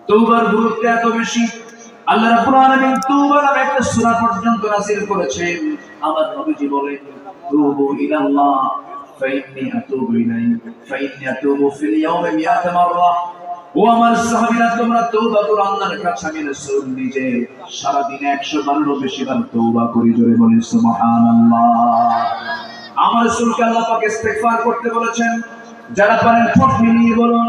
তওবার গুরুত্ব এত বেশি, আল্লাহ রাব্বুল আলামিন তওবা নামে একটা সূরা পর্যন্ত নাযিল করেছেন। আমার নবীজি বলেন, তুবু ইলাল্লাহ ফাইন্নী আতুবু ইলাইহি ফাইন্নী আতুবু ফিল ইয়াওমি মিআতা মাররা। ও আমার সাহাবীরা, তোমরা তওবা করো, আল্লাহর কাছে আমি রাসূল নিজে সারা দিনে 100 বারেরও বেশি বার তওবা করি। জোরে বলেন সুবহানাল্লাহ। আমার রাসূলকে আল্লাহ পাক ইস্তিগফার করতে বলেছেন। যারা পারেন ঠোঁট মিলিয়ে বলুন,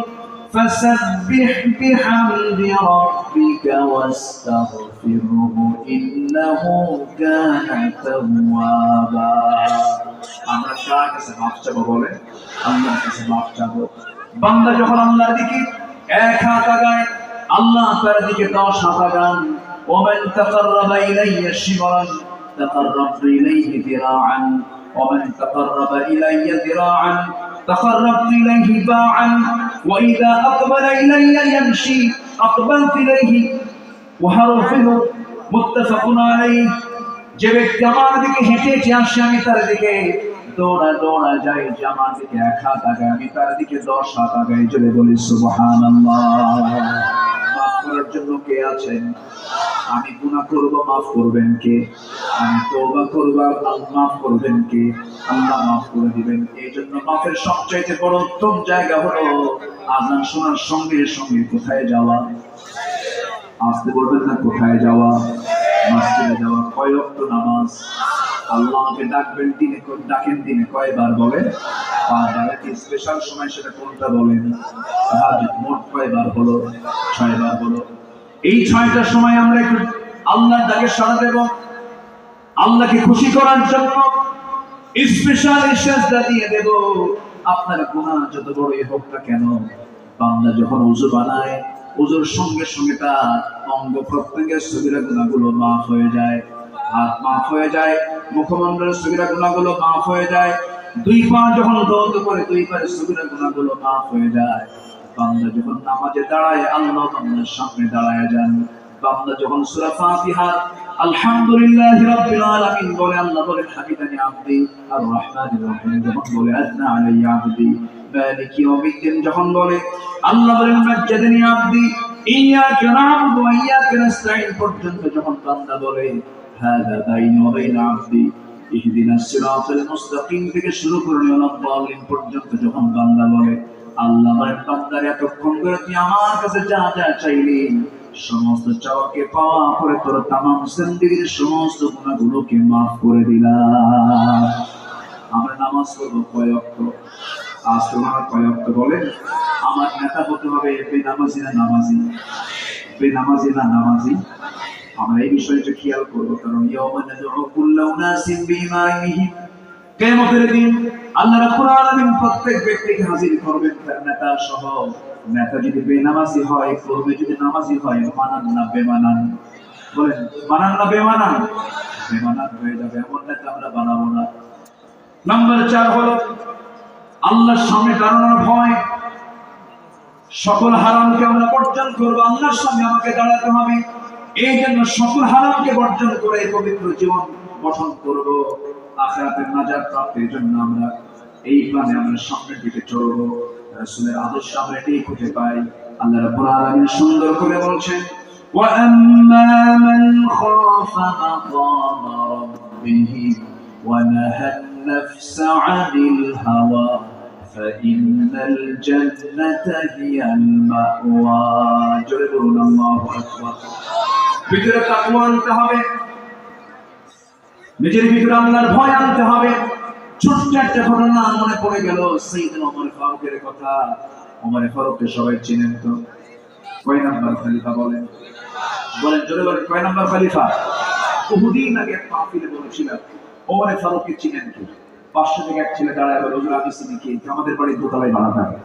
فسبح بحمد ربك واستغفره إنه كان توابا। আমরা কার কাছে মাফ চাবো বলে? আল্লাহর কাছে মাফ চাবো। বান্দা যখন আল্লাহর দিকে এক হাত আগায়, আল্লাহ তার দিকে 10 হাত আগান। ومن تقرب إلي شبرا تقربت إليه ذراعا ومن تقرب إلي ذراعا تقربت إليه باعا وإذا أقبل إلي يمشي أقبلت إليه وحرفه متفق عليه। যে ব্যক্তি আমার দিকে হেঁটে হেঁটে আসে, আমি তার দিকে দৌড়া দৌড়া যাই। যে আমার দিকে এক হাত আগায়, আমি তার দিকে 10 হাত আগাই। জোরে বলি সুবহানাল্লাহ। মাফ করার জন্য কে আছেন? আমি গুনাহ করব, মাফ করবেন কে? আমি তওবা করব, আল্লাহ মাফ করবেন কে? আল্লাহ মাফ করে দিবেন। এই জন্য মাফের সবচাইতে বড় উত্তম জায়গা হলো আযান শোনার সঙ্গে সঙ্গে কোথায় যাওয়া? আসতে বলবেন না, কোথায় যাওয়া? মসজিদে যাওয়া। কয় ওয়াক্ত নামাজ? আল্লাহকে ডাকবেন দিনে, ডাকেন দিনে কয়বার বলেন? 5 বার। কি স্পেশাল সময় সেটা কোনটা বলেন? তাহাজ্জুদ। মোট কয়বার হলো? 6 বার হলো। এই 6টা সময় আমরা একটু আল্লাহর ডাকে সাড়া দেব। আল্লাহকে খুশি করার জন্য স্পেশাল ইশারা দিয়ে দেব। আপনার গুনাহ যত বড়ই হোক না কেন, বান্দা যখন ওযু বানায়, ওযুর সঙ্গে সঙ্গে তার অঙ্গ প্রত্যঙ্গের সগীরা গুনাহগুলো মাফ হয়ে যায়। হাত মাফ হয়ে যায়, মুখমণ্ডলের সগীরা গুনাহগুলো মাফ হয়ে যায়। 2 পা যখন দৌত করে, 2 পায়ের সগীরা গুনাহগুলো মাফ হয়ে যায়। বান্দা যখন নামাজে দাঁড়ায়, আল্লাহ বান্দার সামনে দাঁড়ায় যান। বান্দা যখন সূরা ফাতিহা আলহামদুলিল্লাহি রাব্বিল আলামিন বলে, আল্লাহ বলেন হামিদানি আবদি। আর রহমানির রহিম যখন বলে, আযনা আলাইয়া আবদি। মালিকি ইয়াউমিদ্দিন যখন বলে, আল্লাহ বলেন মাজ্জাদানি আবদি। ইয়াকা না'বুদু ওয়া ইয়াকা নাস্তাঈন পর্যন্ত যখন বান্দা বলে, হাযা বাইনি ওয়া বাইনা আবদি ইহদিনাস সিরাতাল মুস্তাকিম থেকে শুরু করে ওয়ালাদ-দাল্লিন পর্যন্ত যখন বান্দা বলে, আল্লাহ বলেন বান্দারে এতক্ষণ করে তুই আমার কাছে যা যা চাইলি, সমস্ত চাওয়াকে পাওয়া করে তোর তামাম জিন্দেগীর সমস্ত গুনাহগুলোকে মাফ করে দিলাম। আমরা নামাজ পড়ব কয় ওয়াক্ত? আজ তোমার কয় ওয়াক্ত বলেন? আমার নেতা হতে হবে বেনামাজি না নামাজি? বেনামাজি না নামাজি? আমরা এই বিষয়টা খেয়াল করব, কারণ ইয়াওমা নাদউ কুল্লা উনাসিন বিইমামিহিম। কিয়ামতের দিন আল্লাহ রাব্বুল আলামিন প্রত্যেক ব্যক্তিকে হাজির করবেন তার নেতা সহ। নেতা যদি বেনামাজি হয়, কর্মী যদি নামাজি হয়, মানান না বেমানান? বলেন মানান না বেমানান? বেমানান হয়ে যাবে, এমন নেতা আমরা বানাবো না। নাম্বার 4 হলো আল্লাহর সামনে দাঁড়ানোর ভয়। সকল হারামকে আমরা বর্জন করব। আল্লাহর সামনে আমাকে দাঁড়াতে হবে। এই জন্য সকল হারামকে বর্জন করে পবিত্র জীবন গঠন করব। আখিরাতের নাজাত প্রাপ্তির জন্য আমরা এই প্ল্যানে আমরা সামনের দিকে চলব। রাসূলের আদর্শ আমরা এটাই খুঁজে পাই। আল্লাহ রাব্বুল আলামিন সুন্দর করে বলছেন, ওয়া আম্মা মান খাফা মাকামা রাব্বিহি ওয়া নাহান নাফসা আনিল হাওয়া ফাইন্নাল জান্নাতা হিয়াল মাওয়া। জোরে বলুন আল্লাহু আকবার। ভিতরে তাকওয়া আনতে হবে, নিজের ভিতরে আল্লাহর ভয় আনতে হবে। ছোট্ট একটা ঘটনা মনে পড়ে গেল, সাইয়েদনা ওমর ফারুকের কথা। ওমর ফারুককে সবাই চিনেন তো? কয় নাম্বার খলিফা বলেন? বলেন জোরে বলেন, কয় নাম্বার খলিফা? উহুদিন আগে এক মাহফিলে বলেছিলাম, ওমর ফারুককে চিনেন কি? 500 থেকে এক ছেলে দাঁড়ায় বলে, হুজুর আমি চিনি কি? আমাদের বাড়ির দোতলায় ভাড়া থাকে।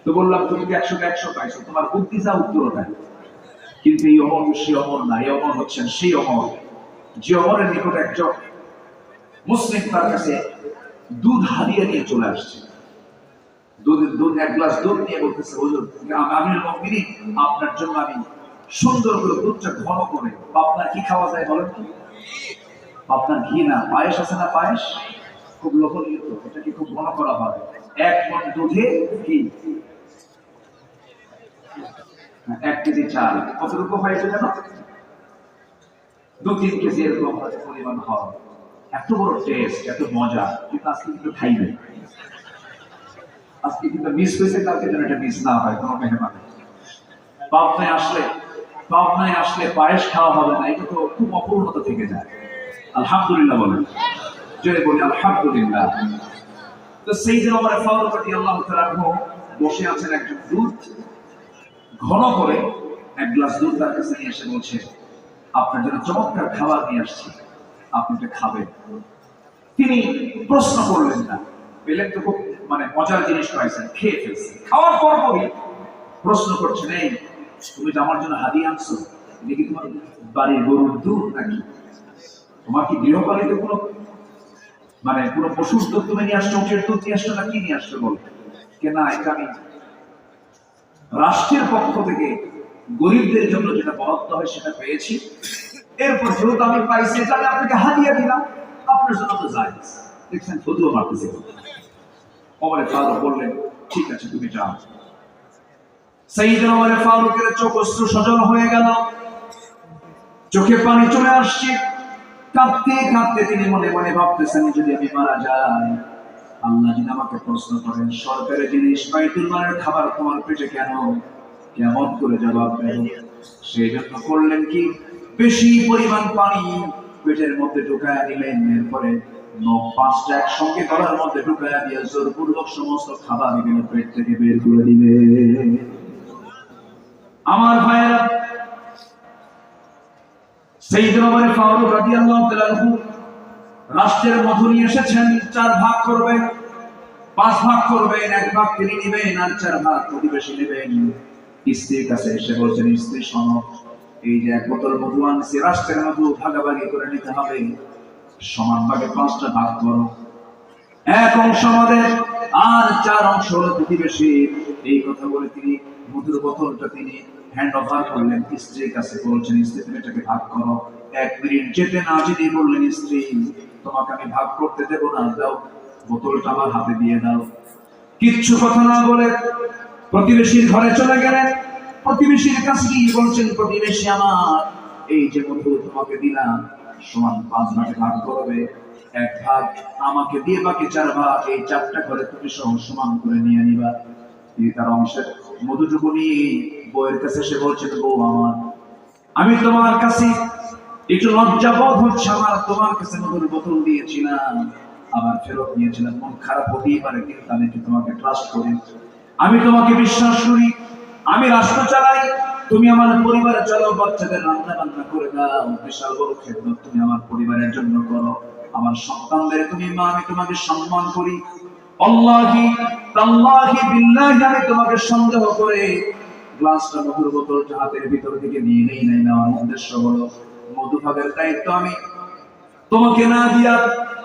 তো বললাম তুমি কি 100 কে 100 পাইছো, তোমার বুদ্ধি যা উত্তর ওটাই। কিন্তু এই ওমর সে ওমর না, এই ওমর হচ্ছেন সেই ওমর যে ওমরের নিকট একজন মুসলিম তার কাছে দুধ হাদিয়া নিয়ে চলে আসছে। দুধ 1 গ্লাস দুধ নিয়ে বলতেছে, হুজুর আমিরুল মুমিনিন আপনার জন্য আমি সুন্দর করে দুধটা ঘন করে। আপনার কি খাওয়া যায় বলেন তো? আপনার ঘি না, পায়েস আছে না? পায়েস খুব লোভনীয় তো, এটা কি খুব ঘন করা হয়? 1 মণ দুধে কি 1 কেজি চাল কতটুকু হয় এটা জানো? 2-3 কেজি এরকম পরিমাণ হয়। এত বড় টেস্ট, এত মজা, কিন্তু আজকে কিন্তু খাই নাই। আজকে কিন্তু মিস হয়েছে, কালকে যেন এটা মিস না হয় কোনো মেহমান। পাবনায় আসলে পায়েস খাওয়া হবে না, এটা তো খুব অপূর্ণতা থেকে যায়। আলহামদুলিল্লাহ বলেন, জোরে বলি আলহামদুলিল্লাহ। তো সেই যে আমার ফারুক রাদিয়াল্লাহু তাআলা বসে আছেন, একজন দুধ ঘন করে এক গ্লাস দুধ তার কাছে নিয়ে এসে বলছে, আপনার জন্য চমৎকার খাবার নিয়ে আসছি, আপনি এটা খাবেন। তিনি প্রশ্ন করলেন না, পেলেন তো খুব মজার জিনিস পাইছেন, খেয়ে ফেলছেন। খাওয়ার পরই প্রশ্ন করছেন, এই তুমি তো আমার জন্য হাদিয়া আনছো, এটা কি তোমার বাড়ির গরুর দুধ নাকি? তোমার কি গৃহপালিত কোনো কোনো পশুর দুধ তুমি নিয়ে আসছো, উটের দুধ নিয়ে আসছো, না কি নিয়ে আসছো? বল কে না, এটা আমি রাষ্ট্রের পক্ষ থেকে গরিবদের জন্য যেটা বরাদ্দ হয় সেটা পেয়েছি, এরপর যেহেতু আমি পাইছি এটা আমি আপনাকে হাদিয়া দিলাম, আপনার জন্য তো জায়েজ। দেখছেন ফতুয়া মারতেছে। ওমর ফারুক বললেন, ঠিক আছে তুমি যাও। সাইয়েদনা ওমর ফারুকের চোখ অশ্রু সজল হয়ে গেল, চোখে পানি চলে আসছে। কাঁদতে কাঁদতে তিনি মনে মনে ভাবতেছেন, যদি আমি মারা যাই, আল্লাহ যদি আমাকে প্রশ্ন করেন, সরকারের জিনিস বাইতুল মালের খাবার তোমার পেটে কেন, কেমন করে জবাব দেব? সেই জন্য করলেন কি, বেশি পরিমাণ পানি পেটের মধ্যে ঢুকায়া দিলেন। এরপরে নখ 5টা একসঙ্গে গলার মধ্যে ঢুকায়া দিয়ে জোরপূর্বক সমস্ত খাবার এগুলো পেট থেকে বের করে দিবে। আমার ভাইয়েরা, সাইয়েদনা ওমর ফারুক রাদিয়াল্লাহু তাআলা রাষ্ট্রের মধু নিয়ে এসেছেন, 4 ভাগ করবেন, 5 ভাগ করবেন, 1 ভাগ তিনি নেবেন আর 4 ভাগ প্রতিবেশী নেবেন। স্ত্রীর কাছে এসে বলছেন, স্ত্রী শোনো, এই যে 1 বোতল মধু আনছি, রাষ্ট্রের মধু ভাগাভাগি করে নিতে হবে, সমান ভাগে 5টা ভাগ করো। 1 অংশ আমাদের আর 4 অংশ হলো প্রতিবেশী। এই কথা বলে তিনি মধুর বোতলটা তিনি হ্যান্ড ওভার করলেন স্ত্রীর কাছে, বলছেন, স্ত্রী তুমি এটাকে ভাগ করো। 1 মিনিট যেতে না যেতে বললেন, স্ত্রী তোমাকে আমি ভাগ করতে দেব না, দাও বোতলটা আমার হাতে দিয়ে দাও। কিচ্ছু কথা না বলে প্রতিবেশীর ঘরে চলে গেলেন। প্রতিবেশীর কাছে গিয়ে বলছেন, প্রতিবেশী আমার, এই যে মধু তোমাকে দিলাম, সমান 5 ভাগে ভাগ করবে। 1 ভাগ আমাকে দিয়ে বাকি 4 ভাগ এই 4টা ঘরে তুমি সমান করে নিয়ে নিবা। তিনি তার অংশের মধুটুকু নিয়ে বউয়ের কাছে সে বলছেন, বউ আমার, আমি তোমার কাছে একটু লজ্জা বোধ হচ্ছে, আমার তোমার কাছে মধুর বোতল দিয়েছিলাম, আবার ফেরত নিয়েছিলাম, মন খারাপ হতেই পারে, কিন্তু আমি কি তোমাকে ট্রাস্ট করি, আমি তোমাকে বিশ্বাস করি, আমি রাষ্ট্র চালাই, তুমি আমার পরিবারে চলো, বাচ্চাদের রান্না বান্না করে দাও, বিশাল বড় খেদমত তুমি আমার পরিবারের জন্য করো, আমার সন্তানদের তুমি মা, আমি তোমাকে সম্মান করি, আল্লাহি তাল্লাহি বিল্লাহি আমি তোমাকে সন্দেহ করে গ্লাসটা মধুর বোতল হাতের ভিতর থেকে নিয়ে নেই নাই, না আমার উদ্দেশ্য হলো মধু ভাগের দায়িত্ব আমি তোমাকে না দিয়া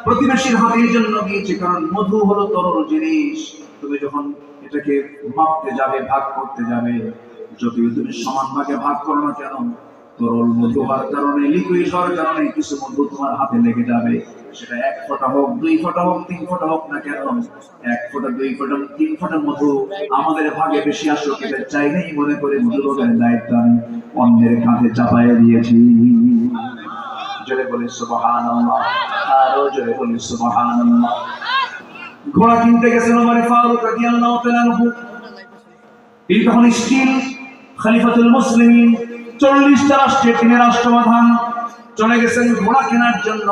প্রতিবেশীর হাতের জন্য দিয়েছি, কারণ মধু হলো তরল জিনিস, তুমি যখন এটাকে মাপতে যাবে, ভাগ করতে যাবে, যদিও তুমি সমান ভাগে ভাগ করো না কেন, তরল মধু হওয়ার কারণে, লিকুইড হওয়ার কারণে কিছু মধু তোমার হাতে লেগে যাবে, সেটা 1 ফোঁটা হোক, 2 ফোঁটা হোক, 3 ফোঁটা হোক না কেন, 1 ফোঁটা, 2 ফোঁটা, 3 ফোঁটা মধু আমাদের ভাগে বেশি আসুক, এটা চাইলেই মনে করে মধু ভাগের দায়িত্ব আমি অন্যের কাঁধে চাপাইয়ে দিয়েছি। জোরে বলি সুবহানাল্লাহ, আরো জোরে বলি সুবহানাল্লাহ। ঘোড়া কিনতে গেছেন ওমর ফারুক রাদিয়াল্লাহু তাআলা আনহু, তিনি তখন স্টিল খলিফাতুল মুসলিমিন, 40টা রাষ্ট্রের তিনি রাষ্ট্রপ্রধান। চলে গেছেন ঘোড়া কেনার জন্য,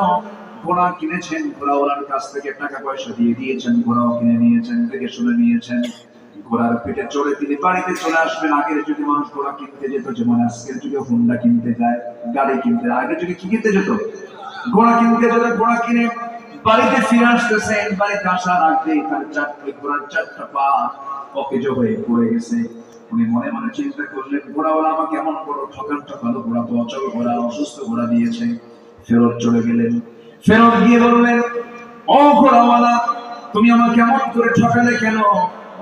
ঘোড়া কিনেছেন, ঘোড়াওয়ালার কাছ থেকে টাকা পয়সা দিয়ে দিয়েছেন, ঘোড়াও কিনে নিয়েছেন, দেখে শুনে নিয়েছেন। ঘোড়ার পিঠে চড়ে তিনি বাড়িতে চলে আসবেন। আগের যুগে মানুষ ঘোড়া কিনতে যেত, যেমন আজকের যুগে হুন্ডা কিনতে যায়, গাড়ি কিনতে যায়, আগের যুগে কি কিনতে যেত? ঘোড়া কিনতে যেত। ঘোড়া কিনে বাড়িতে ফিরে আসতেছেন, বাড়িতে আসার আগে তার ঘোড়ার 4টা পা অকেজ হয়ে পড়ে গেছে। উনি মনে মনে চিন্তা করলেন, ঘোড়াওয়ালা আমাকে এমন বড় ঠকালো, ঘোড়া তো অচল ঘোড়া, অসুস্থ ঘোড়া দিয়েছে। ফেরত চলে গেলেন। ফেরত গিয়ে বললেন, ও ঘোড়াওয়ালা, তুমি আমাকে এমন করে ঠকালে কেন?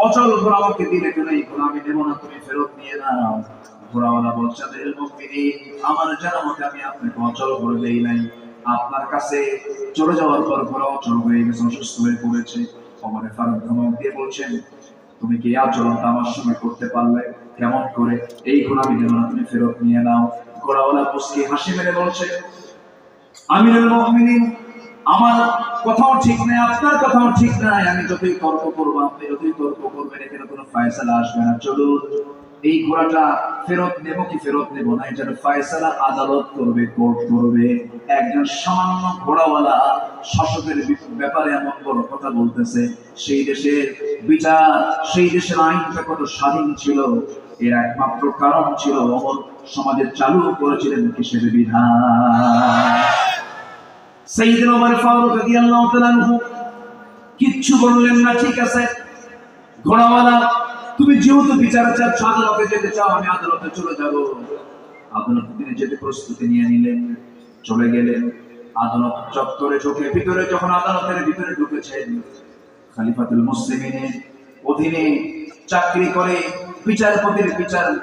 অচল ঘোড়া আমাকে দিলে কেন? এই ঘোড়া আমি নেব না, তুমি ফেরত নিয়ে নাও। ঘোড়াওয়ালা বলছেন, আমার জানা মতে আমি আপনাকে অচল করে দেই নাই, আপনার কাছে চলে যাওয়ার পর ঘোড়া অচল হয়ে গেছে, অসুস্থ হয়ে পড়েছে। ওমর ফারুক ধমক দিয়ে বলছেন, তুমি কি আচরণটা আমার সঙ্গে করতে পারলে? কেমন করে? এই ঘোড়া আমি নেব না, তুমি ফেরত নিয়ে নাও। ঘোড়াওয়ালা মুস্কি হাসি মেরে বলছে, আমিরুল মুমিনিন, আমার কথাও ঠিক নাই, আপনার কথাও ঠিক নাই, আমি যতই তর্ক করবো, আপনি যতই তর্ক করবেন, এখানে কোনো ফয়সালা আসবে না। চলুন, এই ঘোড়াটা ফেরত নেব কি ফেরত নেব না, এটার ফয়সালা আদালত করবে, কোর্ট করবে। একজন সামান্য ঘোড়াওয়ালা শাসকের ব্যাপারে এমন বড় কথা বলতেছে। সেই দেশের বিচার, সেই দেশের আইনটা কত স্বাধীন ছিল, এর একমাত্র কারণ ছিল ওমর সমাজে চালু করেছিলেন কিসের বিধান। সাইয়েদনা ওমর ফারুক রাদিয়াল্লাহু তাআলা আনহু কিচ্ছু বললেন না। ঠিক আছে ঘোড়াওয়ালা, তুমি যেহেতু বিচার চাচ্ছ, আদালতে যেতে চাও, আমি আদালতে চলে যাব। আদালতে তিনি যেতে প্রস্তুতি নিয়ে নিলেন, চলে গেলেন। আদালত চত্বরে ঢুকে ভিতরে, যখন আদালতের ভিতরে ঢুকেছেন, খলিফাতুল মুসলিমিনের অধীনে চাকরি করে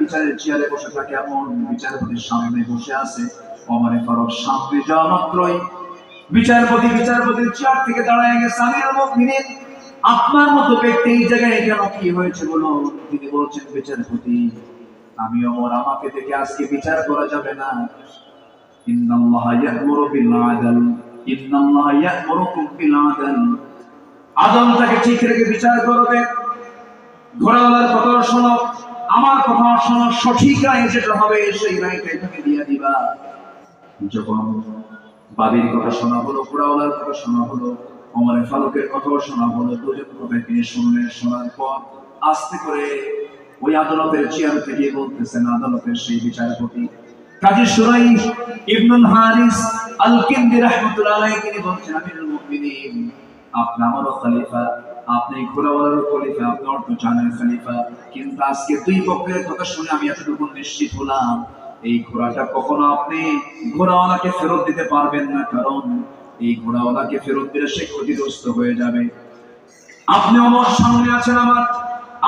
বিচারের চেয়ারে বসে থাকে এমন বিচারপতির সামনে বসে আছে ওমর ফারুক। সামনে যাওয়া মাত্রই বিচারপতির চেয়ার থেকে দাঁড়ায় গেছে, আমিরুল মুমিনিন, আপনার মতো ব্যক্তি এই জায়গায় কেন, কি হয়েছে বলুন? তিনি বলছেন, বিচারপতি, আমি ওমর, আমাকে দেখে আজকে বিচার করা যাবে না। ইন্নাল্লাহা ইয়া'মুরু বিল আদল, ইন্নাল্লাহা ইয়া'মুরুকুম বিল আদল। আদলটাকে ঠিক রেখে বিচার করবে। ঘোড়াওয়ালার কথা শোনো, আমার কথা শোনো, সঠিক রায় যেটা হবে সেই রায়টা তুমি দিয়ে দিবা। যখন বাদীর কথা শোনা হলো, ঘোড়াওয়ালার কথা শোনা হলো, ওমর ফারুকের কথাও শোনা হলো, দুজন কথা তিনি শুনলেন। শোনার পর আস্তে করে ওই আদালতের চেয়ার থেকে বলতেছেন, আদালতের সেই বিচারপতি কাজী শুরাইহ ইবনুল হারিস আল কিন্দি রাহমাতুল্লাহ আলাইহি, তিনি বলছেন, আমিরুল মুমিনিন, আপনি আমারও খলিফা, আপনি ঘোড়াওয়ালারও খলিফা, আপনি অর্থচানের খলিফা, কিন্তু আজকে দুই পক্ষের কথা শুনে আমি এতটুকু নিশ্চিত হলাম, এই ঘোড়াটা কখনো আপনি ঘোড়াওয়ালাকে ফেরত দিতে পারবেন না, কারণ এই ঘোড়াওয়ালাকে ফেরত দিলে সে ক্ষতিগ্রস্ত হয়ে যাবে। আপনি আমার সামনে আছেন আমার,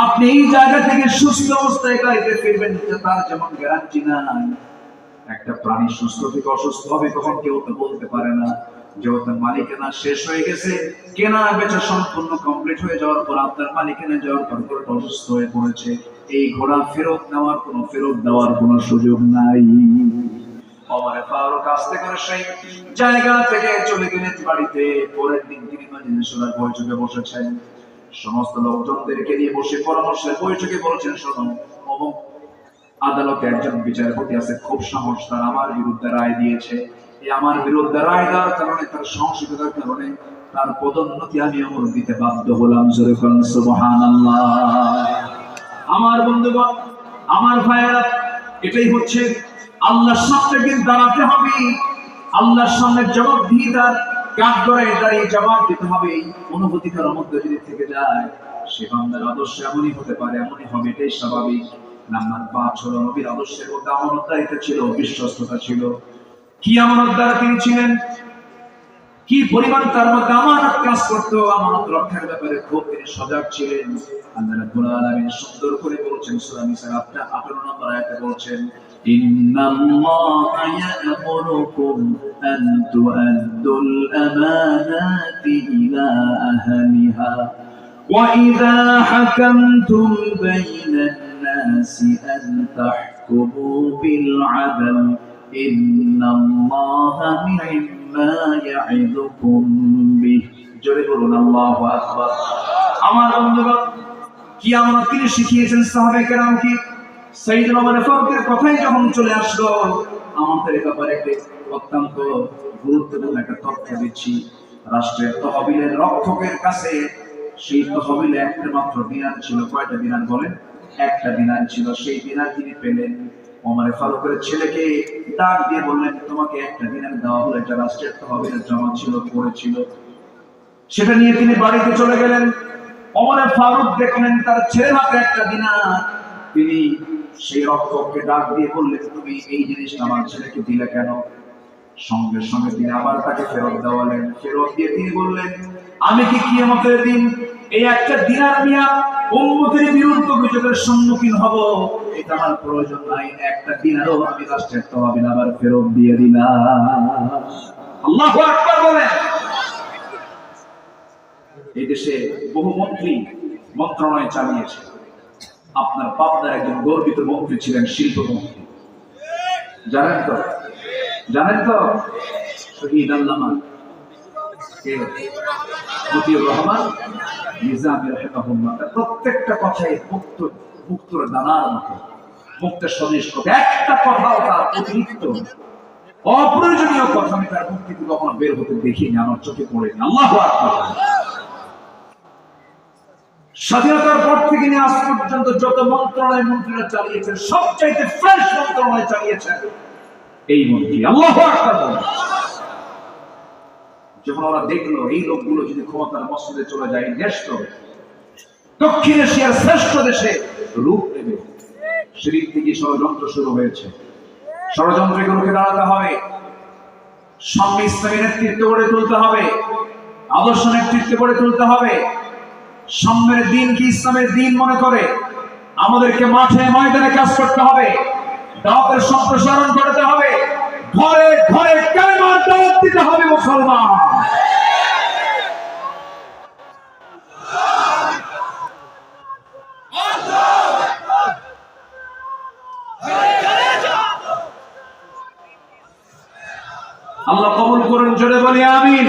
আপনি এই জায়গা থেকে সুস্থ অবস্থায় গাড়িতে ফিরবেন, তার যেমন গ্যারান্টি নাই। একটা প্রাণী সুস্থ থেকে অসুস্থ হবে কখন কেউ তো বলতে পারে না। যেহেতু মালিকানা শেষ হয়ে গেছে, কেনা বেচা সম্পূর্ণ কমপ্লিট হয়ে যাওয়ার পর, আপনার মালিকানা যাওয়ার পর ঘোড়াটা অসুস্থ হয়ে পড়েছে, এই ঘোড়া ফেরত দেওয়ার কোনো সুযোগ নাই। ওমর ফারুক আস্তে করে সেই জায়গা থেকে চলে গেলেন বাড়িতে। পরের দিন তিনি মাজলিসুল বৈঠকে বসেছেন, সমস্ত লোকজনদেরকে নিয়ে বসে পরামর্শের বৈঠকে বলছেন, শোনো, অমুক আদালতে একজন বিচারপতি আছে, খুব সাহস, তার আমার বিরুদ্ধে রায় দিয়েছে। এই আমার বিরুদ্ধে রায় দেওয়ার কারণে, তার সাহসিকতার কারণে তার পদোন্নতি আমি ওমর দিতে বাধ্য হলাম। জোরে বলেন সুবহানাল্লাহ। আমার বন্ধুগণ, আমার ভাইয়েরা, এটাই হচ্ছে আল্লাহর সামনে দিন দাঁড়াতে হবে, আল্লাহর সামনে জবাবদিহিতার কাঠগড়ায় দাঁড়িয়ে জবাব দিতে হবে। অনুভূতিকার মধ্যে যদি থেকে যায়, সে বান্দার আদর্শ এমনই হতে পারে, এমনই হবে, এটাই স্বাভাবিক। নাম্বার 5 হলো নবীর আদর্শের মধ্যে আমানতদারিতা ছিল, বিশ্বস্ততা ছিল। কি আমানতদার তিনি ছিলেন, কি পরিমাণ তার মধ্যে আমানত কাজ করতো, আমানত রক্ষার ব্যাপারে খুব তিনি সজাগ ছিলেন। আল্লাহ রাব্বুল আলামিন সুন্দর করে বলছেন সূরা নিসার 18 নম্বর আয়াতে বলছেন, ইন্নাল্লাহা ইয়া'মুরুকুম আন তু'আদ্দুল আমানাতি ইলা আহলিহা ওয়া ইযা হাকামতুম বাইনান নাসি আন তাহকুমু বিল আদল ইন্নাল্লাহা মিম্মা ইয়া'iদুকুম বিহি। জোরে বলুন আল্লাহু আকবার। আমার বন্ধুগণ, কি আমানত তিনি শিখিয়েছেন সাহাবায়ে কেরামকে। সাইয়েদনা ওমর ফারুকের কথাই যখন চলে আসলো, আমাদের ব্যাপারে একটি অত্যন্ত গুরুত্বপূর্ণ একটা তথ্য দিচ্ছি। রাষ্ট্রের তহবিলের রক্ষকের কাছে সেই তহবিলে একটা মাত্র দিনার ছিল। কয়টা দিনার বলেন? একটা দিনার ছিল। সেই দিনার তিনি পেলেন। ওমর ফারুকের ছেলেকে ডাক দিয়ে বললেন, তোমাকে একটা দিনার দেওয়া হলো, এটা রাষ্ট্রের তহবিলের জমা ছিল, পড়েছিল। সেটা নিয়ে তিনি বাড়িতে চলে গেলেন। ওমর ফারুক দেখলেন তার ছেলের হাতে একটা দিনার। তিনি সেই রক্ষককে ডাক দিয়ে বললেন, তুমি এই জিনিসটা আমার ছেলেকে দিলে কেন? সঙ্গে সঙ্গে তিনি আবার তাকে ফেরত দেওয়ালেন। ফেরত দিয়ে তিনি বললেন, আমি কি কিয়ামতের দিন এই একটা দিনার নিয়ে উম্মতের বিরুদ্ধে অভিযোগের সম্মুখীন হব? এটা আমার প্রয়োজন নাই। একটা দিনারও আমি রাষ্ট্রের তহবিল আবার ফেরত দিয়ে দিলাম। আল্লাহু আকবার বলেন। এই দেশে বহু মন্ত্রী মন্ত্রণালয় চালিয়েছে, আপনার পাবনার একজন গর্বিত মন্ত্রী ছিলেন, শিল্পমন্ত্রী। জানেন তো? জানেন তো? শহীদ আল্লামা মতিউর রহমান নিজামী রাহিমাহুল্লাহ, প্রত্যেকটা কথাই মুক্তর দানার মতো, মুক্তের সদৃশ কথা। একটা কথাও তার অতিরিক্ত অপ্রয়োজনীয় কথা আমি তার মুখ থেকে কখনো বের হতে দেখিনি, আমার চোখে পড়েনি। আল্লাহু আকবার। স্বাধীনতার পর থেকে নিয়ে আজ পর্যন্ত যত মন্ত্রণালয় মন্ত্রীরা চালিয়েছেন, সবচাইতে ফ্রেশ মন্ত্রণালয় চালিয়েছেন এই মন্ত্রী। আল্লাহু আকবার। যখন ওরা দেখলো এই লোকগুলো যদি ক্ষমতার মসনদে চলে যায়, দেশ তো দক্ষিণ এশিয়ার শ্রেষ্ঠ দেশে রূপ নেবে, সেদিক থেকে ষড়যন্ত্র শুরু হয়েছে। ষড়যন্ত্রে রুখে দাঁড়াতে হবে, সাম্য ইসলামী নেতৃত্ব গড়ে তুলতে হবে, আদর্শ নেতৃত্ব গড়ে তুলতে হবে। সাম্যের দিনকে ইসলামের দিন মনে করে আমাদেরকে মাঠে ময়দানে কাজ করতে হবে, দাওয়াতের সম্প্রসারণ করতে হবে, ঘরে ঘরে কালেমার দাওয়াত দিতে হবে। মুসলমান আল্লাহ কবুল করুন, জোরে বলি আমিন।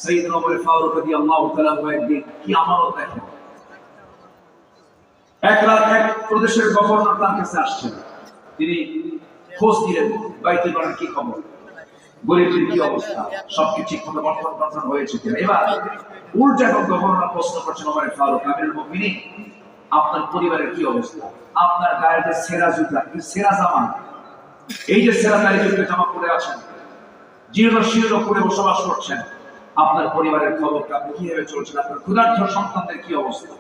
সাইয়েদনা ওমর ফারুক রাদিয়াল্লাহু তাআলা একদিন কি আমানত দেখেন। এক রাত এক প্রদেশের গভর্নর তার কাছে আসছেন, তিনি খোঁজ দিলেন বাইতুল মালের কি খবর, গরিবদের কি অবস্থা, সবকিছু ঠিকমতো বন্টন হয়েছে কিনা। এবার উল্টা এখন গভর্নর প্রশ্ন করছেন ওমর ফারুক, আমিরুল মুমিনিন, আপনার পরিবারের কি অবস্থা, আপনার গায়ে যে সেরা জুতা, সেরা জামা, এই যে সেরা তারিখে জামা পরে আছেন, জীর্ণ শীর্ণ করে বসবাস করছেন, আপনার পরিবারের খবরটা, আপনি কিভাবে চলছেন, আপনার ক্ষুধার্ত সন্তানদের কি অবস্থা।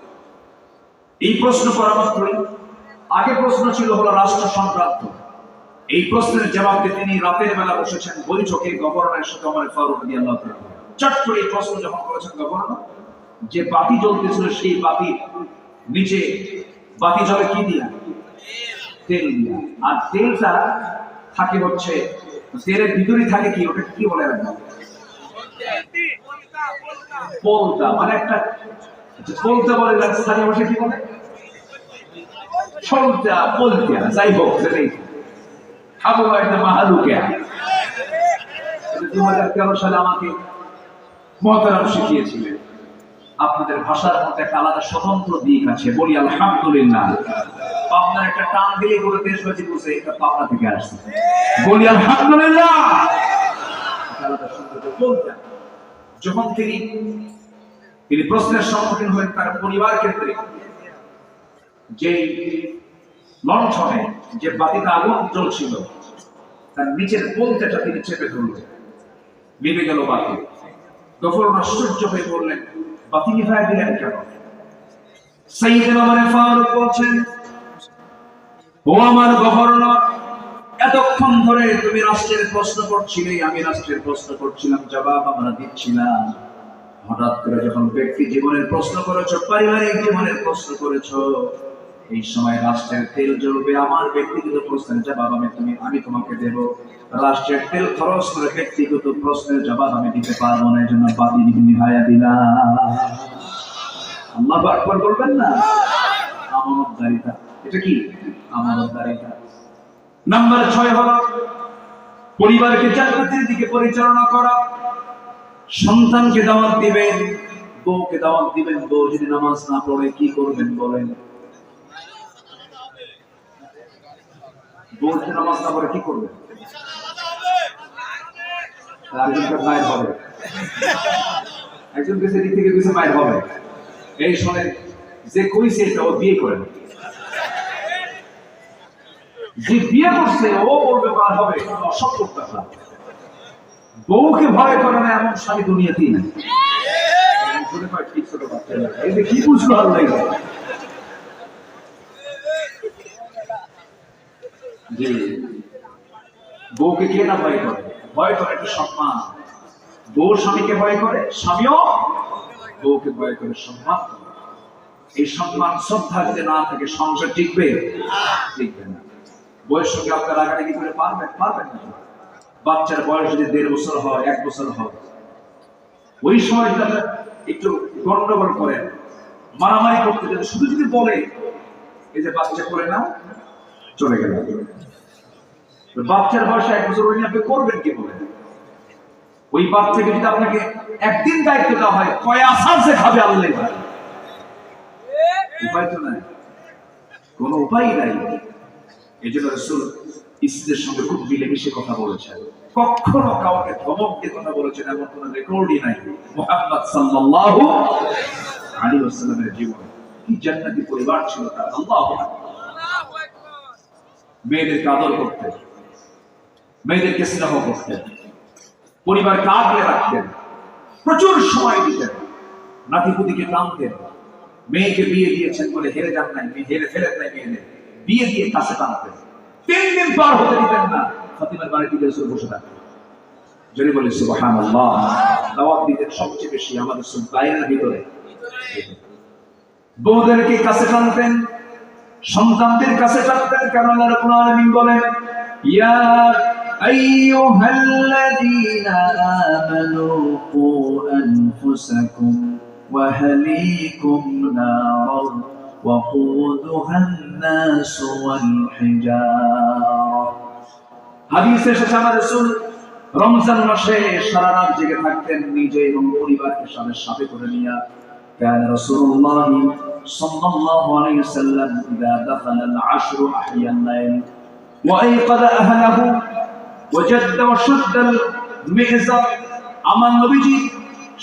এই প্রশ্ন করা মাত্রই আগে প্রশ্ন ছিল হলো রাষ্ট্র সংক্রান্ত। এই প্রশ্নের জবাব দিয়ে তিনি রাতের বেলা বসেছেন বৈঠকে গভর্নরের সাথে ওমর ফারুক রাদিয়াল্লাহু তাআলা। চট করে এই প্রশ্ন যখন করেছেন গভর্নর, যে বাতি জ্বলতেছিল সেই বাতি নিচে বাতি জ্বলে কি দিয়া, তেল দিয়া। আর তেলটা থাকে হচ্ছে তেলের ভিতরে থাকে কি, ওটা কি বলে রাখবো, পোলতা, মানে একটা পোলতা বলে, স্থানীয় ভাষা কি বলে, ছলতা পোলতা, যাই হোক সেটাই খাবো একটা মাহালুকিয়া। 2013 সালে আমাকে মহতারাম শিখিয়েছিলেন, আপনাদের ভাষার মধ্যে একটা আলাদা স্বতন্ত্র দিক আছে, বলি আলহামদুলিল্লাহ। আপনার একটা টান দিলে পুরো দেশবাসী বুঝে এটা পাবনা থেকে আসছে, বলি আলহামদুলিল্লাহ। আলাদা সৌন্দর্য বলতে যখন তিনি প্রশ্নের সম্মুখীন হয়ে তার পরিবার কেন্দ্রে যে লণ্ঠনে যে বাতিটা আগুন জ্বলছিল তার নিচের বলতেটা তিনি চেপে ধরলেন, নিভে গেল বাতি। গভর্নর আশ্চর্য হয়ে বললেন, বাতি নিভায় দিলেন কেন? সাইয়েদনা ওমর ফারুক বলছেন, ও আমার গভর্নর, এতক্ষণ ধরে তুমি রাষ্ট্রের প্রশ্ন করছিলে, আমি রাষ্ট্রের প্রশ্ন করছিলাম, জবাব আমরা দিচ্ছিলাম। হঠাৎ করে যখন ব্যক্তি জীবনের প্রশ্ন করেছো, পারিবারিক জীবনের প্রশ্ন করেছো, এই সময় রাষ্ট্রের তেল জ্বলবে, আমার ব্যক্তিগত প্রশ্নের জবাব আমি তোমাকে দেব। রাষ্ট্রের তেল খরচ করে ব্যক্তিগত প্রশ্নের জবাব আমি দিতে পারবো না, এই জন্য বাতি নিভাইয়া দিলাম। আল্লাহু আকবার বলবেন না? আমানতদারিতা, এটা কি আমানতদারিতা। নাম্বার 6 হলো পরিবারকে জান্নাতের দিকে পরিচালনা করা। সন্তানকে দাওয়াত দিবেন, বউকে দাওয়াত দিবেন, বউ যদি নামাজ না পড়ে কি করবেন বলেন? বউ যদি নামাজ না পড়ে কি করবেন? একজনকে মায়ের হবে, একজন কিছু দিক থেকে কিছু মায়ের হবে। এই শোনে, যে কইছে এটা ও বিয়ে করে, যে বিয়ে করছে ও বলবে মার হবে, অসম্ভব কথা। বউকে ভয় করে না এমন স্বামী দুনিয়াতেই নাই। কি বুঝলো আল্লাহ? জি, বউকে কে না ভয় করে? ভয় করে একটা সম্মান। বউ স্বামীকে ভয় করে, স্বামীও বউকে ভয় করে, সম্মান। এই সম্মান শ্রদ্ধা যদি না থাকে সংসার টিকবে? টিকবে না। বয়স সঙ্গে আপনার আগাটাকি করে পারবেন না। বাচ্চার বয়স যদি 1.5 বছর হয়, 1 বছর হয়, ওই সময় যদি একটু গন্ডগোল করেন, মারামারি করতে যাবে, শুধু যদি বলে এই যে বাচ্চা করে নাও, চলে গেল। বাচ্চার বয়সে 1 বছর হয়নি, আপনি করবেন কি বলেন? ওই বাচ্চাকে যদি আপনাকে একদিন দায়িত্ব দেওয়া হয়, কয় আসার সে খাবে আল্লাহ ভাই, উপায় তো নাই, কোন উপায় নাই। এই জন্য রাসূল স্ত্রীদের সঙ্গে খুব মিলেমিশে কথা বলেছেন, কখনো কাউকে ধমক দিয়ে কথা বলেছেন এমন কোন রেকর্ডই নাই। মুহাম্মদ সাল্লাল্লাহু আলাইহি ওয়াসাল্লামের জীবন কি জান্নাতি পরিবার ছিল তার, আল্লাহু আকবার। মেয়েদেরকে আদর করতেন, মেয়েদেরকে স্নেহ করতেন, পরিবারকে আগলে রাখতেন, প্রচুর সময় দিতেন, নাতিপুতিকে টানতেন। মেয়েকে বিয়ে দিয়েছেন বলে হেরে যান নাই, হেরে ফেলেন নাই, মেয়েদের বিয়ে দিয়ে কাছে টানতেন। 3 দিন পার হতে দিতেন না, ফাতিমার বাড়িতে রাসূল বসে থাকতেন। যদি বলি সুবহানাল্লাহ, দাওয়াত দিতেন সবচেয়ে বেশি আমাদের বাইরের ভিতরে। বউদেরকে কাছে টানতেন, সন্তানদের কাছে টানতেন, কারণ আল্লাহ রাব্বুল আলামিন বলেন, ইয়া আইয়ুহাল্লাযীনা আমানু কু আনফুসাকুম ওয়া আহলিকুম নারান ওয়াকুদুহা আন-নাস ওয়াল হিজারা। হাদিসে এসেছে আমার রাসূল রমজান মাসে সারা রাত জেগে থাকতেন, নিজে এবং পরিবারকে সাথে করে নিয়ে। كان رسول الله صلى الله عليه وسلم إذا دخل العشر أحيا الليل وأيقظ أهله وجد وشد المئزر। আমার নবীজি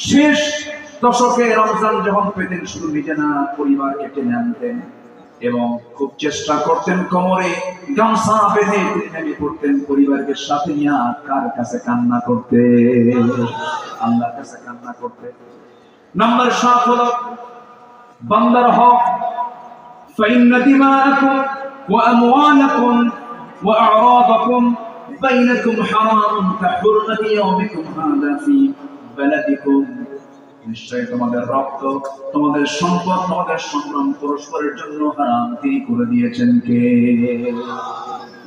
শেষ দশকে রমজান যখন পেতেন, শুধু নিজে না পরিবারকে টেনে আনতেন এবং খুব চেষ্টা করতেন কোমরে গামছা বেঁধে নেমে পড়তেন, পরিবারকে সাথে নিয়ে কার কাছে কান্না করতে, আল্লাহর কাছে কান্না করতে। নাম্বার 7 হলো বান্দার হক। ফাইন্না দিমাআকুম ওয়া আমওয়ালাকুম ওয়া আ'রাদাকুম বাইনাকুম হারামুন কাহুরমাতি ইয়াউমিকুম হাযা ফি বালাদিকুম। নিশ্চয় তোমাদের রক্ত, তোমাদের সম্পদ, তোমাদের সংগ্রাম পরস্পরের জন্য হারাম তিনি করে দিয়েছেন কে?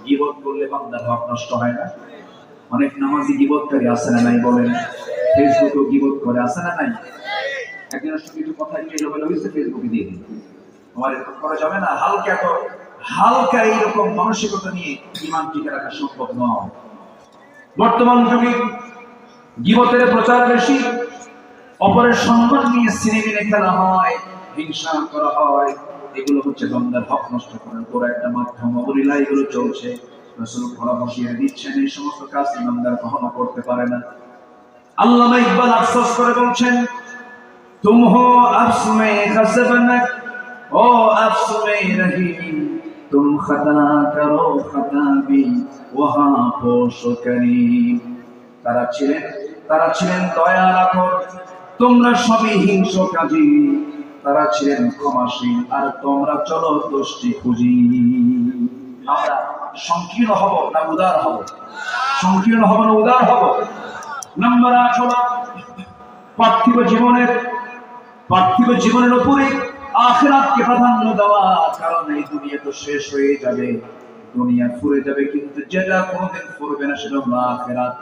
গীবত করলে বান্দার হক নষ্ট হয় না? অনেক নামাজি গীবতকারী আছে না নাই বলেন? ফেসবুকেও গীবত করে, আছে না নাই? একজনের সঙ্গে একটু কথা হয়েছে, ফেসবুকে দিয়ে দিন, তোমার এরকম করা যাবে না। হালকা এইরকম মানসিকতা নিয়ে ঈমান টিকে রাখা সম্ভব নয়। বর্তমান যুগে গীবতের প্রচার বেশি, অপরের সম্মান নিয়ে সিনেমিনে খেলা হয়, হিংসা করা হয়। এগুলো হচ্ছে বান্দার হক নষ্ট করার পুরো একটা মাধ্যম, অবলীলা এগুলো চলছে। রাসূল পরামর্শ দিচ্ছেন এই সমস্ত কাজ বান্দার কখনো করতে পারে না। আল্লামা ইকবাল আফসোস করে বলছেন, तुम हो अफ्स में खसबनक ओ अफ्स में रहीम, तुम खता करो खता भी वहां पोश करीम। তারা ছিলেন দয়া রাখো, তোমরা সবই হিংসকাজী। তারা ছিলেন ক্ষমাশীল, আর তোমরা চলো দোষটি খুঁজি। আমরা সংকীর্ণ হব না উদার হব? সংকীর্ণ হব না উদার হব? নাম্বার 8 হলো পার্থিব জীবনের উপরে আখিরাতকে প্রাধান্য দেওয়া। কারণ এই দুনিয়া তো শেষ হয়ে যাবে, দুনিয়া ফুরে যাবে, কিন্তু যেটা কোনোদিন ফুরবে না সেটা হলো আখিরাত।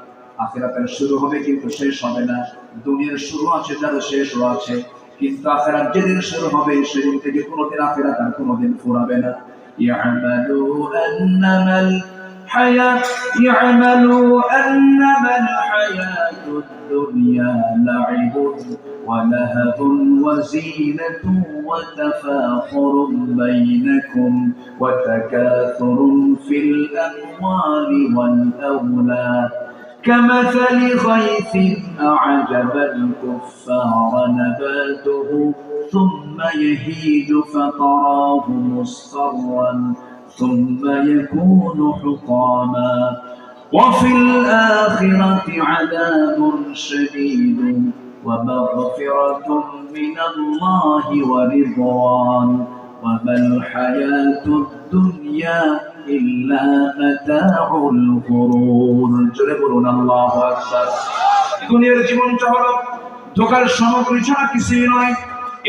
আখিরাতের শুরু হবে কিন্তু শেষ হবে না। দুনিয়ার শুরু আছে, যার শেষও আছে, কিন্তু আখিরাত যেদিন শুরু হবে সেদিন থেকে কোনোদিন আখিরাত আর কোনোদিন ফুরাবে না। ইয়ামালু আন্নামাল হায়াতুদ দুনিয়া লাইবুন ওয়া লাহবুন ওয়া যিনাতুন ওয়া তাফাখুরুন বাইনাকুম ওয়া তাকাথুরুন ফিল আমওয়ালি ওয়াল আওলাদ كمثل غيث أعجب الكفار نباته ثم يهيج فتراه مصفرا ثم يكون حطاما وفي الآخرة عذاب شديد ومغفرة من الله ورضوان وما الحياة الدنيا إلا متاع الغرور। জোরে বলুন আল্লাহু আকবার। দুনিয়ার জীবনটা হলো ধোঁকার সামগ্রী ছাড়া কিছুই নয়।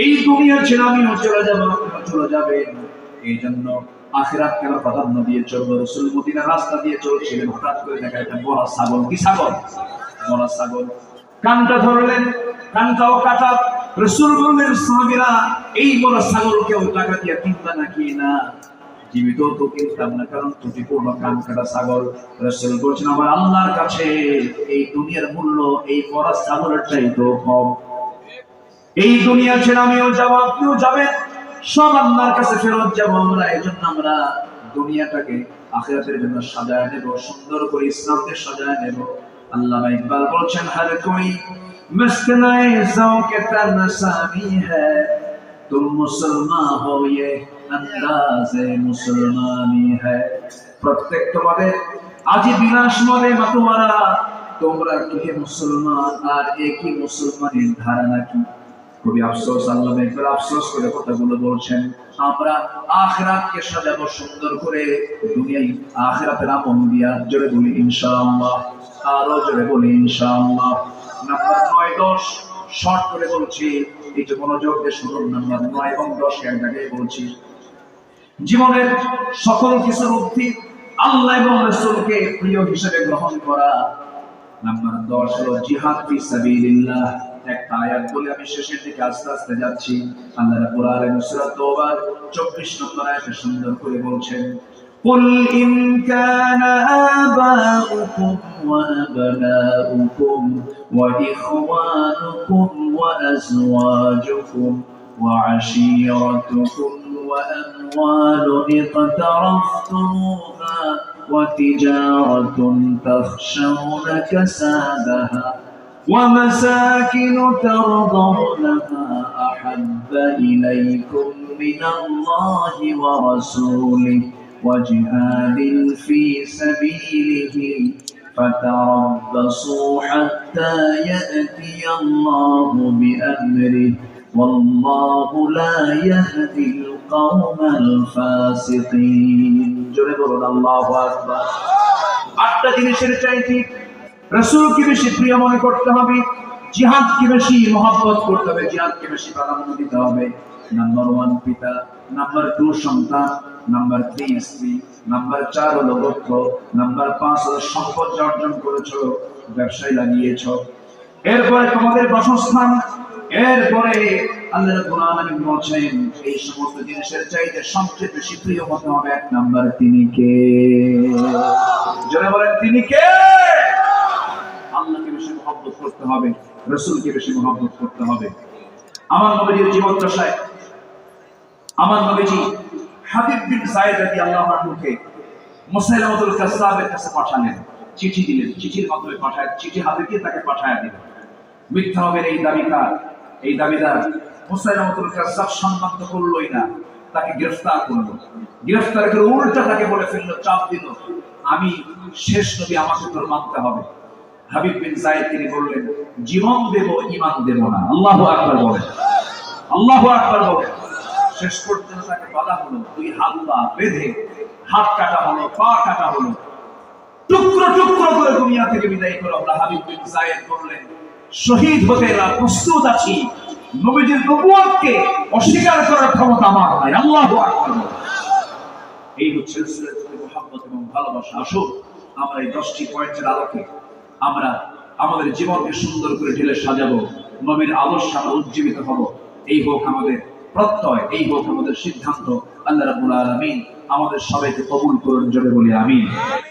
এই দুনিয়া ছেড়ে আমিও চলে যাব, আপনিও চলে যাবেন। এই জন্য আখিরাতকে প্রাধান্য দিয়ে চলবো। রাসূল মদিনার রাস্তা দিয়ে চলছিলেন, হঠাৎ করে দেখা একটা বড় ছাগল। কি ছাগল? বড় ছাগল। কানটা ধরলেন, কানটাও কাটা, রাসূল বললেন সাহাবীরা এই বড় ছাগলকেও টাকা দিয়ে কিনবা নাকি? না, জীবিত তো কিনতাম না, কারণ ত্রুটিপূর্ণ কান কাটা ছাগল। রাসূল বলছেন আমার আল্লাহর কাছে এই দুনিয়ার মূল্য এই বড় ছাগলের চাইতেও কম। এই দুনিয়া ছেড়ে আমিও যাব, আপনিও যাবেন, সব আল্লাহর কাছে ফেরত যাব আমরা। এজন্য আমরা দুনিয়াটাকে আখিরাতের জন্য সাজায় নেব, সুন্দর করে ইসলামকে সাজায় নেব। আল্লামা ইকবাল বলছেন হর কোই মস্কনায়ে ज़ौक़ तनसामी है, तुम मुसलमान हो ये अंदाज़े मुसलमानी है। প্রত্যেক তোমাদের আজি বিনাশ মরে মাতোয়ারা, তোমরা কে মুসলমান আর একই মুসলমানের ধারণা কি? খুবই আফসোস, আল্লামা ইকবাল আফসোস করে কথাগুলো বলছেন। আমরা আখিরাতকে সাজাবো সুন্দর করে, দুনিয়ায় আখিরাতের আমল দিয়া। জোরে বলি ইনশাআল্লাহ, আরো জোরে বলি ইনশাআল্লাহ। নাম্বার 9 10 শর্ট করে বলছি, একটু মনোযোগ দিয়ে শুনুন। নাম্বার 9 এবং 10 এর জায়গায় বলছি জীবনের সকল কিছুর ঊর্ধ্বে আল্লাহ এবং রাসূলকে প্রিয় হিসেবে গ্রহণ করা। নাম্বার 10 হলো জিহাদ ফি সাবিলিল্লাহ। একটা আয়াত বলে আমি শেষের দিকে আস্তে আস্তে যাচ্ছি। আল্লাহ রাব্বুল আলামিন সূরা তাওবার 24 নম্বর আয়াতে সুন্দর করে বলছেন قل إن كان آباؤكم وأبناؤكم وإخوانكم وأزواجكم وعشيرتكم وأموال اقترفتموها وتجارة تخشون كسادها ومساكن ترضونها أحب إليكم من الله ورسوله وجهاد في سبيله فتربصوا حتى يأتي الله بأمره والله لا يهدي القوم الفاسقين। জোরে বলুন আল্লাহু আকবার। 8টা জিনিসের চাইতে রাসূলকে বেশি প্রিয় মনে করতে হবে, জিহাদকে বেশি মহব্বত করতে হবে, জিহাদকে বেশি প্রাধান্য দিতে হবে। নাম্বার 1 পিতা, নাম্বার 2 সন্তান, নাম্বার 3 স্ত্রী, নাম্বার 4 হলো অর্থ, নাম্বার 5 হলো সম্পদ অর্জন করেছো, ব্যবসায় লাগিয়েছো, এরপরে তোমাদের বাসস্থান, এরপরে আল্লাহ রাব্বুল আলামিন বলেন এই সমস্ত জিনিসের চাইতে সবচেয়ে বেশি প্রিয় হতে হবে 1 নাম্বার তিনি কে? জোরে বলেন তিনি কে? আল্লাহকে বেশি মহব্বত করতে হবে, রাসূলকে বেশি মহব্বত করতে হবে। আমার নবীর জীবন দশায় আমার নবীজি হাবিব বিন যায়েদ রাদিয়াল্লাহু আনহুকে মুসাইলামাতুল কাযযাবের কাছে পাঠালেন, চিঠি দিলেন, চিঠির মাধ্যমে পাঠায়, চিঠি হাতে দিয়ে তাকে পাঠায় দিলেন। মিথ্যা হবে এই দাবিদার মুসাইলামাতুল কাযযাব সম্মান তো করলই না, তাকে গ্রেফতার করলো। গ্রেফতার করে উল্টা তাকে বলে ফেললো, চাপ দিল আমি শেষ নবী, আমাকে তোর মানতে হবে। হাবিব বিন যায়েদ তিনি বললেন জীবন দেব ঈমান দেব না। আল্লাহু আকবার বলেন, আল্লাহু আকবার বলেন। শেষ পর্যন্ত তাকে বলা হলো 2 হাত পা বেঁধে, হাত কাটা হলো, পা কাটা হলো, টুকরো টুকরো করে দুনিয়া থেকে বিদায় করা হলো। হাবিব বিন যায়েদ বললেন শহীদ হতে প্রস্তুত আছি, নবীজির নবুয়তকে অস্বীকার করার ক্ষমতা আমার নাই। আল্লাহু আকবার। এই হচ্ছে রাসূলের প্রতি মুহাব্বত এবং ভালোবাসা। আসুন আমরা এই 10টি পয়েন্টের আলোকে আমরা আমাদের জীবনকে সুন্দর করে ঢেলে সাজাবো, নবীর আদর্শে আমরা উজ্জীবিত হব। এই হোক আমাদের প্রত্যয়, এই হোক আমাদের সিদ্ধান্ত। আল্লাহ রাব্বুল আলামিন আমাদের সবাইকে কবুল করুন, জোরে বলি আমিন।